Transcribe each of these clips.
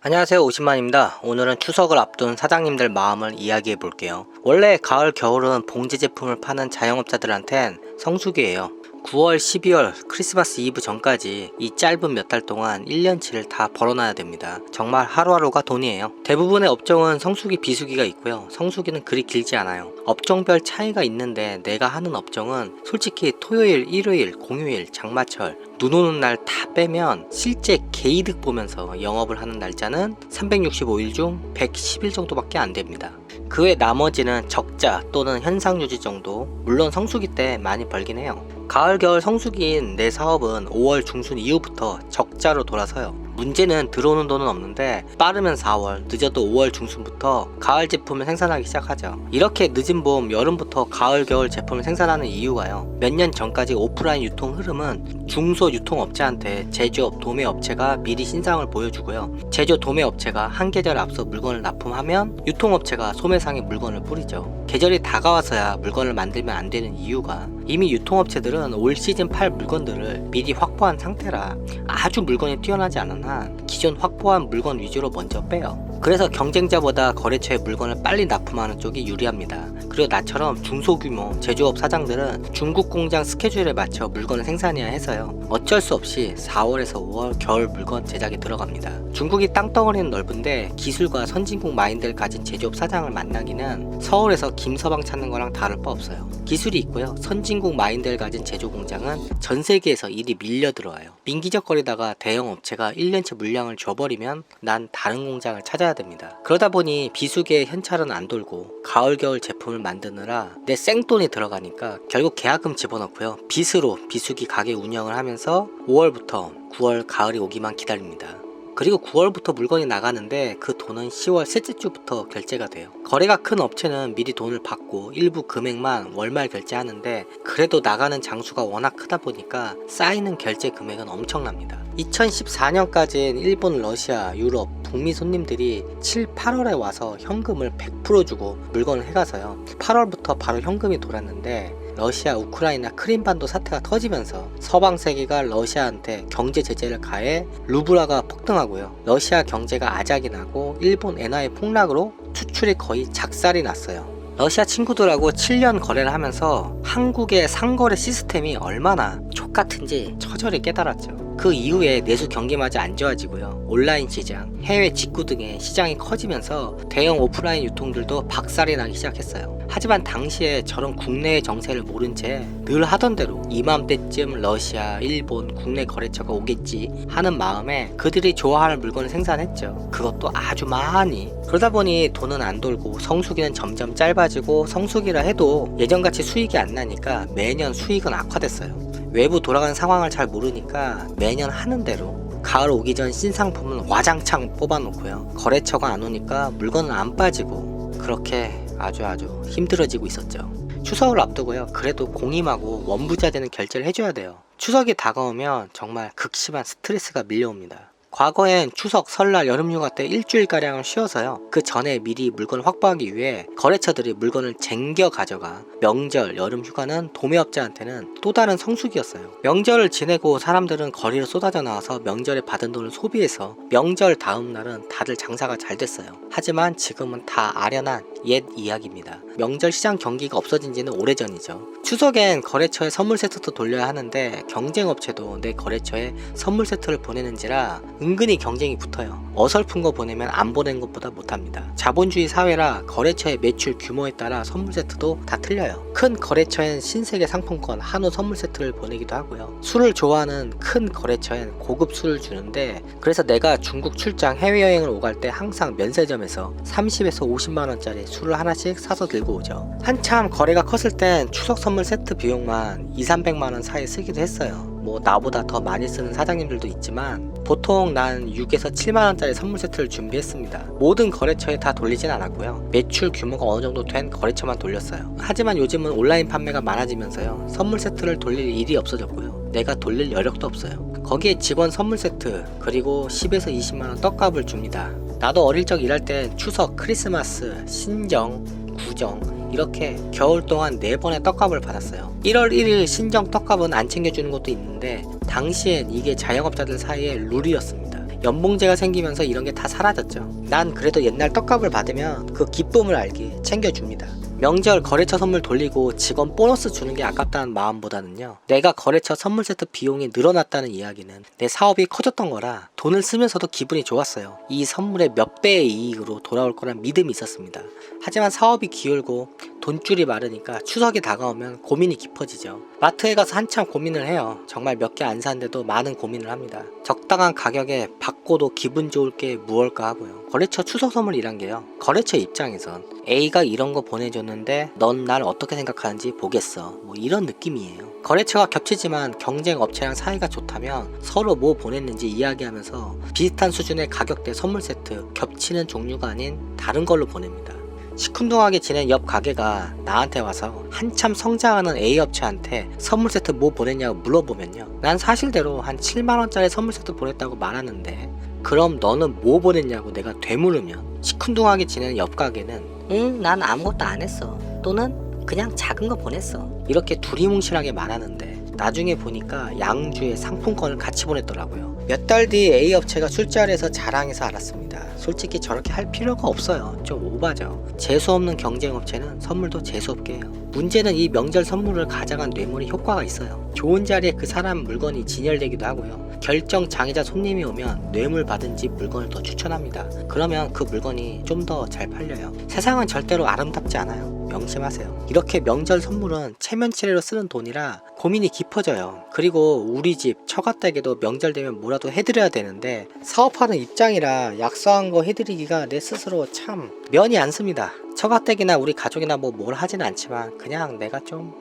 안녕하세요, 오신만입니다. 오늘은 추석을 앞둔 사장님들 마음을 이야기해 볼게요. 원래 가을 겨울은 봉지 제품을 파는 자영업자들한텐 성수기예요. 9월 12월 크리스마스 이브 전까지 이 짧은 몇 달 동안 1년치를 다 벌어놔야 됩니다. 정말 하루하루가 돈이에요. 대부분의 업종은 성수기 비수기가 있고요. 성수기는 그리 길지 않아요. 업종별 차이가 있는데 내가 하는 업종은 솔직히 토요일, 일요일, 공휴일, 장마철 눈 오는 날 다 빼면 실제 개이득 보면서 영업을 하는 날짜는 365일 중 110일 정도밖에 안 됩니다. 그 외 나머지는 적자 또는 현상 유지 정도, 물론 성수기 때 많이 벌긴 해요. 가을 겨울 성수기인 내 사업은 5월 중순 이후부터 적자로 돌아서요. 문제는 들어오는 돈은 없는데 빠르면 4월, 늦어도 5월 중순부터 가을 제품을 생산하기 시작하죠. 이렇게 늦은 봄, 여름부터 가을 겨울 제품을 생산하는 이유가요. 몇 년 전까지 오프라인 유통 흐름은 중소 유통업체한테 제조업, 도매업체가 미리 신상을 보여주고요. 제조, 도매업체가 한 계절 앞서 물건을 납품하면 유통업체가 소매상에 물건을 뿌리죠. 계절이 다가와서야 물건을 만들면 안 되는 이유가 이미 유통업체들은 올 시즌 팔 물건들을 미리 확보한 상태라 아주 물건이 뛰어나지 않은 한 기존 확보한 물건 위주로 먼저 빼요. 그래서 경쟁자보다 거래처에 물건을 빨리 납품하는 쪽이 유리합니다. 그리고 나처럼 중소규모 제조업 사장들은 중국 공장 스케줄에 맞춰 물건을 생산해야 해서요. 어쩔 수 없이 4월에서 5월 겨울 물건 제작에 들어갑니다. 중국이 땅덩어리는 넓은데 기술과 선진국 마인드를 가진 제조업 사장을 만나기는 서울에서 김서방 찾는 거랑 다를 바 없어요. 기술이 있고요. 선진국 마인드를 가진 제조 공장은 전 세계에서 일이 밀려 들어와요. 민기적거리다가 대형 업체가 1년치 물량을 줘버리면 난 다른 공장을 찾아야 됩니다. 그러다 보니 비수기에 현찰은 안 돌고 가을 겨울 제품을 만드느라 내 생돈이 들어가니까 결국 계약금 집어넣고요. 빚으로 비수기 가게 운영을 하면서 5월부터 9월 가을이 오기만 기다립니다. 그리고 9월부터 물건이 나가는데 그 돈은 10월 셋째 주부터 결제가 돼요. 거래가 큰 업체는 미리 돈을 받고 일부 금액만 월말 결제하는데 그래도 나가는 장수가 워낙 크다 보니까 쌓이는 결제 금액은 엄청납니다. 2014년까지는 일본, 러시아, 유럽, 북미 손님들이 7, 8월에 와서 현금을 100% 주고 물건을 해가서요. 8월부터 바로 현금이 돌았는데 러시아, 우크라이나, 크림반도 사태가 터지면서 서방 세계가 러시아한테 경제 제재를 가해 루블화가 폭등하고요. 러시아 경제가 아작이 나고 일본 엔화의 폭락으로 수출이 거의 작살이 났어요. 러시아 친구들하고 7년 거래를 하면서 한국의 상거래 시스템이 얼마나 족같은지 처절히 깨달았죠. 그 이후에 내수 경기마저 안 좋아지고요. 온라인 시장, 해외 직구 등의 시장이 커지면서 대형 오프라인 유통들도 박살이 나기 시작했어요. 하지만 당시에 저런 국내의 정세를 모른 채 늘 하던 대로 이맘때쯤 러시아, 일본, 국내 거래처가 오겠지 하는 마음에 그들이 좋아하는 물건을 생산했죠. 그것도 아주 많이. 그러다 보니 돈은 안 돌고 성수기는 점점 짧아지고 성수기라 해도 예전같이 수익이 안 나니까 매년 수익은 악화됐어요. 외부 돌아가는 상황을 잘 모르니까 매년 하는 대로 가을 오기 전 신상품은 와장창 뽑아놓고요. 거래처가 안 오니까 물건은 안 빠지고 그렇게 아주 힘들어지고 있었죠. 추석을 앞두고요. 그래도 공임하고 원부자 되는 결제를 해줘야 돼요. 추석이 다가오면 정말 극심한 스트레스가 밀려옵니다. 과거엔 추석, 설날, 여름휴가 때 일주일가량을 쉬어서요. 그 전에 미리 물건을 확보하기 위해 거래처들이 물건을 쟁겨 가져가 명절, 여름휴가는 도매업자한테는 또 다른 성수기였어요. 명절을 지내고 사람들은 거리로 쏟아져 나와서 명절에 받은 돈을 소비해서 명절 다음 날은 다들 장사가 잘 됐어요. 하지만 지금은 다 아련한 옛 이야기입니다. 명절 시장 경기가 없어진 지는 오래전이죠. 추석엔 거래처에 선물 세트도 돌려야 하는데 경쟁업체도 내 거래처에 선물 세트를 보내는지라 은근히 경쟁이 붙어요. 어설픈 거 보내면 안 보낸 것보다 못합니다. 자본주의 사회라 거래처의 매출 규모에 따라 선물 세트도 다 틀려요. 큰 거래처엔 신세계 상품권, 한우 선물 세트를 보내기도 하고요. 술을 좋아하는 큰 거래처엔 고급 술을 주는데 그래서 내가 중국 출장 해외여행을 오갈 때 항상 면세점에서 30에서 50만원짜리 술을 하나씩 사서 들고 오죠. 한참 거래가 컸을 땐 추석 선물 세트 비용만 200~300만원 사이 쓰기도 했어요. 뭐 나보다 더 많이 쓰는 사장님들도 있지만 보통 난 6에서 7만원짜리 선물 세트를 준비했습니다. 모든 거래처에 다 돌리진 않았고요. 매출 규모가 어느 정도 된 거래처만 돌렸어요. 하지만 요즘은 온라인 판매가 많아지면서요. 선물 세트를 돌릴 일이 없어졌고요. 내가 돌릴 여력도 없어요. 거기에 직원 선물 세트 그리고 10에서 20만원 떡값을 줍니다. 나도 어릴 적 일할 땐 추석, 크리스마스, 신정, 구정 이렇게 겨울 동안 4번의 떡값을 받았어요. 1월 1일 신정 떡값은 안 챙겨주는 것도 있는데 당시엔 이게 자영업자들 사이에 룰이었습니다. 연봉제가 생기면서 이런 게 다 사라졌죠. 난 그래도 옛날 떡값을 받으면 그 기쁨을 알게 챙겨줍니다. 명절 거래처 선물 돌리고 직원 보너스 주는 게 아깝다는 마음보다는요, 내가 거래처 선물 세트 비용이 늘어났다는 이야기는 내 사업이 커졌던 거라 돈을 쓰면서도 기분이 좋았어요. 이 선물의 몇 배의 이익으로 돌아올 거란 믿음이 있었습니다. 하지만 사업이 기울고 돈줄이 마르니까 추석이 다가오면 고민이 깊어지죠. 마트에 가서 한참 고민을 해요. 정말 몇 개 안 사는데도 많은 고민을 합니다. 적당한 가격에 받고도 기분 좋을 게 무엇일까 하고요. 거래처 추석 선물이란 게요, 거래처 입장에선 A가 이런 거 보내줬는데 넌 날 어떻게 생각하는지 보겠어, 뭐 이런 느낌이에요. 거래처가 겹치지만 경쟁 업체랑 사이가 좋다면 서로 뭐 보냈는지 이야기하면서 비슷한 수준의 가격대 선물 세트, 겹치는 종류가 아닌 다른 걸로 보냅니다. 시큰둥하게 지낸 옆 가게가 나한테 와서 한참 성장하는 A 업체한테 선물 세트 뭐 보냈냐고 물어보면요, 난 사실대로 한 7만원짜리 선물 세트 보냈다고 말하는데 그럼 너는 뭐 보냈냐고 내가 되물으면 시큰둥하게 지내는 옆 가게는 응, 난 아무것도 안 했어, 또는 그냥 작은 거 보냈어, 이렇게 두리뭉실하게 말하는데 나중에 보니까 양주에 상품권을 같이 보냈더라고요. 몇 달 뒤 A 업체가 술자리에서 자랑해서 알았습니다. 솔직히 저렇게 할 필요가 없어요. 좀 오바죠. 재수없는 경쟁업체는 선물도 재수없게 해요. 문제는 이 명절 선물을 가져간 뇌물이 효과가 있어요. 좋은 자리에 그 사람 물건이 진열되기도 하고요. 결정 장애자 손님이 오면 뇌물 받은 집 물건을 더 추천합니다. 그러면 그 물건이 좀 더 잘 팔려요. 세상은 절대로 아름답지 않아요. 명심하세요. 이렇게 명절 선물은 체면치레로 쓰는 돈이라 고민이 깊어져요. 그리고 우리 집 처가댁에도 명절 되면 뭐라도 해드려야 되는데 사업하는 입장이라 약속한 거 해드리기가 내 스스로 참 면이 안 씁니다. 처가댁이나 우리 가족이나 뭘 하지는 않지만 그냥 내가 좀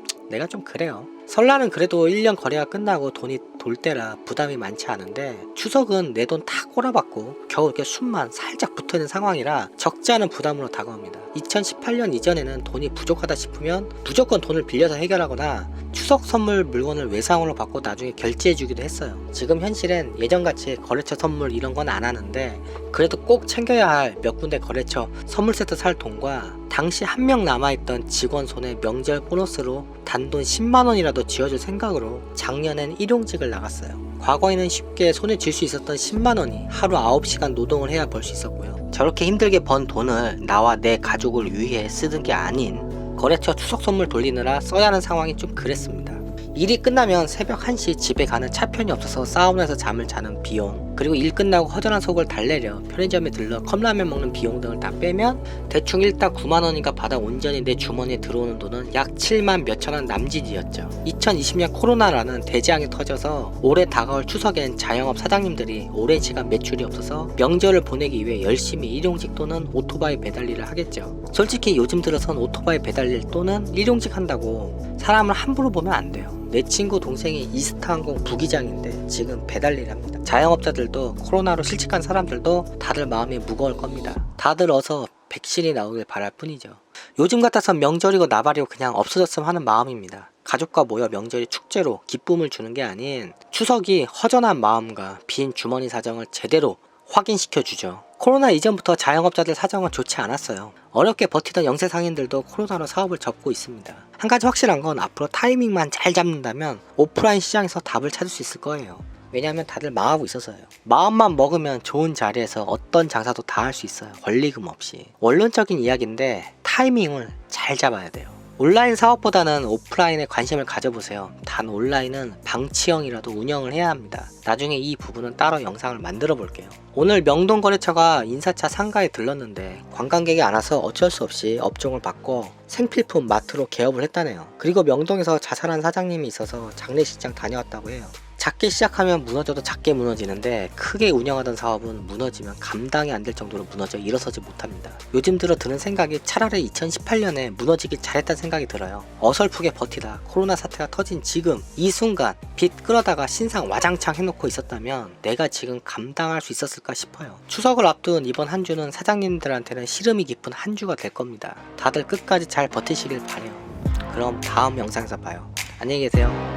그래요. 설날은 그래도 1년 거래가 끝나고 돈이 돌 때라 부담이 많지 않은데 추석은 내 돈 다 꼬라박고 겨우 이렇게 숨만 살짝 붙어있는 상황이라 적지 않은 부담으로 다가옵니다. 2018년 이전에는 돈이 부족하다 싶으면 무조건 돈을 빌려서 해결하거나 추석 선물 물건을 외상으로 받고 나중에 결제해주기도 했어요. 지금 현실엔 예전같이 거래처 선물 이런 건 안 하는데 그래도 꼭 챙겨야 할 몇 군데 거래처 선물 세트 살 돈과 당시 한 명 남아있던 직원 손에 명절 보너스로 단돈 10만원이라도 쥐어줄 생각으로 작년엔 일용직을 나갔어요. 과거에는 쉽게 손에 쥘 수 있었던 10만원이 하루 9시간 노동을 해야 벌 수 있었고요. 저렇게 힘들게 번 돈을 나와 내 가족을 위해 쓰는 게 아닌 거래처 추석 선물 돌리느라 써야 하는 상황이 좀 그랬습니다. 일이 끝나면 새벽 1시 집에 가는 차편이 없어서 사우나에서 잠을 자는 비용, 그리고 일 끝나고 허전한 속을 달래려 편의점에 들러 컵라면 먹는 비용 등을 다 빼면 대충 일당 9만원인가 받아 온전히 내 주머니에 들어오는 돈은 약 7만 몇천원 남짓이었죠. 2020년 코로나라는 대재앙이 터져서 올해 다가올 추석엔 자영업 사장님들이 오랜 시간 매출이 없어서 명절을 보내기 위해 열심히 일용직 또는 오토바이 배달 일을 하겠죠. 솔직히 요즘 들어선 오토바이 배달 일 또는 일용직 한다고 사람을 함부로 보면 안 돼요. 내 친구 동생이 이스타항공 부기장인데 지금 배달 일 합니다. 자영업자들도 코로나로 실직한 사람들도 다들 마음이 무거울 겁니다. 다들 어서 백신이 나오길 바랄 뿐이죠. 요즘 같아선 명절이고 나발이고 그냥 없어졌으면 하는 마음입니다. 가족과 모여 명절이 축제로 기쁨을 주는 게 아닌 추석이 허전한 마음과 빈 주머니 사정을 제대로 확인시켜주죠. 코로나 이전부터 자영업자들 사정은 좋지 않았어요. 어렵게 버티던 영세 상인들도 코로나로 사업을 접고 있습니다. 한 가지 확실한 건 앞으로 타이밍만 잘 잡는다면 오프라인 시장에서 답을 찾을 수 있을 거예요. 왜냐하면 다들 망하고 있어서요. 마음만 먹으면 좋은 자리에서 어떤 장사도 다 할 수 있어요. 권리금 없이. 원론적인 이야기인데 타이밍을 잘 잡아야 돼요. 온라인 사업보다는 오프라인에 관심을 가져보세요. 단 온라인은 방치형이라도 운영을 해야 합니다. 나중에 이 부분은 따로 영상을 만들어 볼게요. 오늘 명동거래처가 인사차 상가에 들렀는데 관광객이 안 와서 어쩔 수 없이 업종을 바꿔 생필품 마트로 개업을 했다네요. 그리고 명동에서 자살한 사장님이 있어서 장례식장 다녀왔다고 해요. 작게 시작하면 무너져도 작게 무너지는데 크게 운영하던 사업은 무너지면 감당이 안 될 정도로 무너져 일어서지 못합니다. 요즘 들어 드는 생각이 차라리 2018년에 무너지길 잘했다는 생각이 들어요. 어설프게 버티다 코로나 사태가 터진 지금 이 순간 빚 끌어다가 신상 와장창 해놓고 있었다면 내가 지금 감당할 수 있었을까 싶어요. 추석을 앞둔 이번 한 주는 사장님들한테는 시름이 깊은 한 주가 될 겁니다. 다들 끝까지 잘 버티시길 바래요. 그럼 다음 영상에서 봐요. 안녕히 계세요.